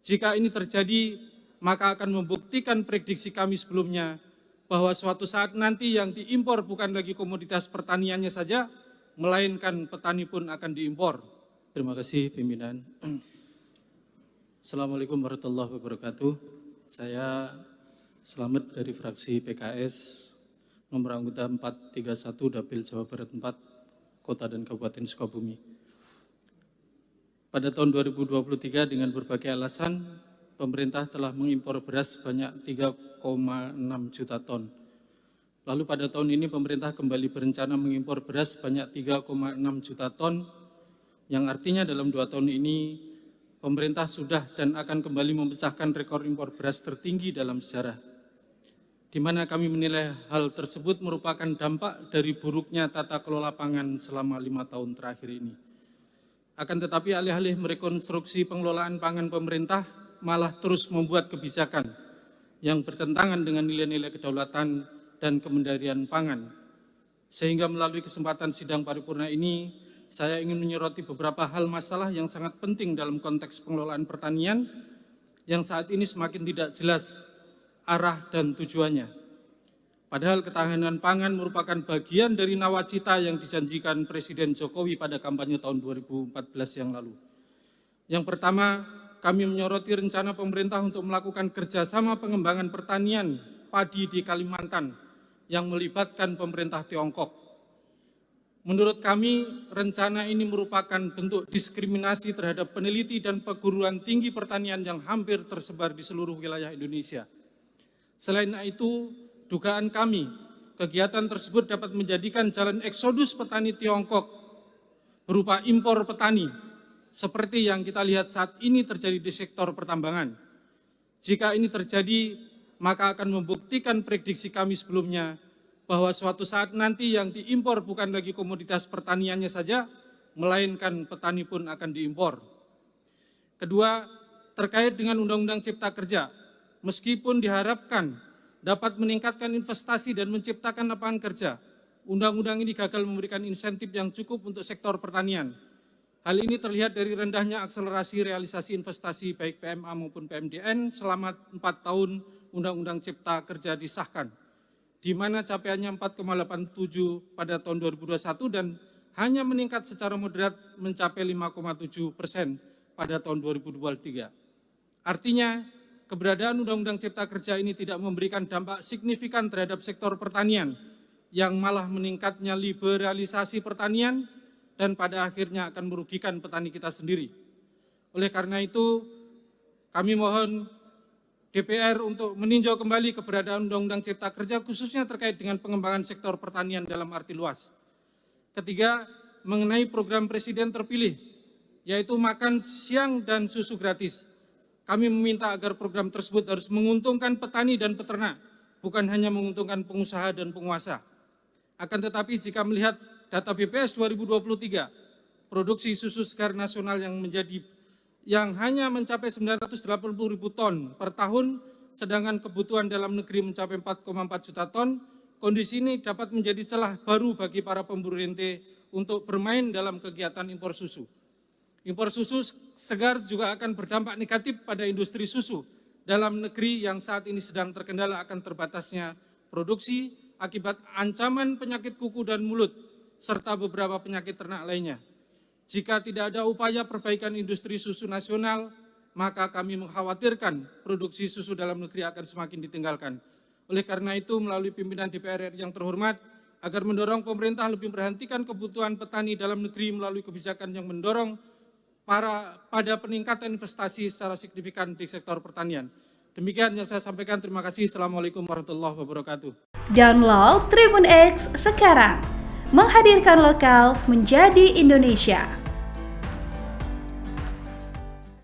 Jika ini terjadi, maka akan membuktikan prediksi kami sebelumnya bahwa suatu saat nanti yang diimpor bukan lagi komoditas pertaniannya saja, melainkan petani pun akan diimpor. Terima kasih pimpinan. Assalamualaikum warahmatullahi wabarakatuh. Saya Selamat dari fraksi PKS, nomor anggota 431 Dapil Jawa Barat 4, Kota dan Kabupaten Sukabumi. Pada tahun 2023 dengan berbagai alasan, pemerintah telah mengimpor beras sebanyak 3,6 juta ton. Lalu pada tahun ini pemerintah kembali berencana mengimpor beras sebanyak 3,6 juta ton, yang artinya dalam 2 tahun ini pemerintah sudah dan akan kembali memecahkan rekor impor beras tertinggi dalam sejarah, di mana kami menilai hal tersebut merupakan dampak dari buruknya tata kelola pangan selama 5 tahun terakhir ini. Akan tetapi alih-alih merekonstruksi pengelolaan pangan pemerintah, malah terus membuat kebijakan yang bertentangan dengan nilai-nilai kedaulatan dan kemandirian pangan. Sehingga melalui kesempatan sidang paripurna ini, saya ingin menyoroti beberapa hal masalah yang sangat penting dalam konteks pengelolaan pertanian yang saat ini semakin tidak jelas arah dan tujuannya. Padahal ketahanan pangan merupakan bagian dari nawacita yang dijanjikan Presiden Jokowi pada kampanye tahun 2014 yang lalu. Yang pertama, kami menyoroti rencana pemerintah untuk melakukan kerjasama pengembangan pertanian padi di Kalimantan yang melibatkan pemerintah Tiongkok. Menurut kami, rencana ini merupakan bentuk diskriminasi terhadap peneliti dan perguruan tinggi pertanian yang hampir tersebar di seluruh wilayah Indonesia. Selain itu, dugaan kami, kegiatan tersebut dapat menjadikan jalan eksodus petani Tiongkok berupa impor petani, seperti yang kita lihat saat ini terjadi di sektor pertambangan. Jika ini terjadi, maka akan membuktikan prediksi kami sebelumnya bahwa suatu saat nanti yang diimpor bukan lagi komoditas pertaniannya saja, melainkan petani pun akan diimpor. Kedua, terkait dengan Undang-Undang Cipta Kerja, meskipun diharapkan dapat meningkatkan investasi dan menciptakan lapangan kerja, undang-undang ini gagal memberikan insentif yang cukup untuk sektor pertanian. Hal ini terlihat dari rendahnya akselerasi realisasi investasi baik PMA maupun PMDN selama 4 tahun Undang-Undang Cipta Kerja disahkan, di mana capaiannya 4,87 pada tahun 2021 dan hanya meningkat secara moderat mencapai 5,7% pada tahun 2023. Artinya, keberadaan Undang-Undang Cipta Kerja ini tidak memberikan dampak signifikan terhadap sektor pertanian, yang malah meningkatnya liberalisasi pertanian dan pada akhirnya akan merugikan petani kita sendiri. Oleh karena itu, kami mohon DPR untuk meninjau kembali keberadaan Undang-Undang Cipta Kerja khususnya terkait dengan pengembangan sektor pertanian dalam arti luas. Ketiga, mengenai program Presiden terpilih, yaitu makan siang dan susu gratis. Kami meminta agar program tersebut harus menguntungkan petani dan peternak, bukan hanya menguntungkan pengusaha dan penguasa. Akan tetapi jika melihat data BPS 2023, produksi susu segar nasional yang hanya mencapai 980.000 ton per tahun, sedangkan kebutuhan dalam negeri mencapai 4,4 juta ton, kondisi ini dapat menjadi celah baru bagi para pemburu rente untuk bermain dalam kegiatan impor susu. Impor susu segar juga akan berdampak negatif pada industri susu dalam negeri yang saat ini sedang terkendala akan terbatasnya produksi akibat ancaman penyakit kuku dan mulut, serta beberapa penyakit ternak lainnya. Jika tidak ada upaya perbaikan industri susu nasional, maka kami mengkhawatirkan produksi susu dalam negeri akan semakin ditinggalkan. Oleh karena itu, melalui pimpinan DPR RI yang terhormat, agar mendorong pemerintah lebih memperhatikan kebutuhan petani dalam negeri melalui kebijakan yang mendorong pada peningkatan investasi secara signifikan di sektor pertanian. Demikian yang saya sampaikan. Terima kasih. Assalamualaikum warahmatullahi wabarakatuh. Download Tribun X sekarang, menghadirkan lokal menjadi Indonesia.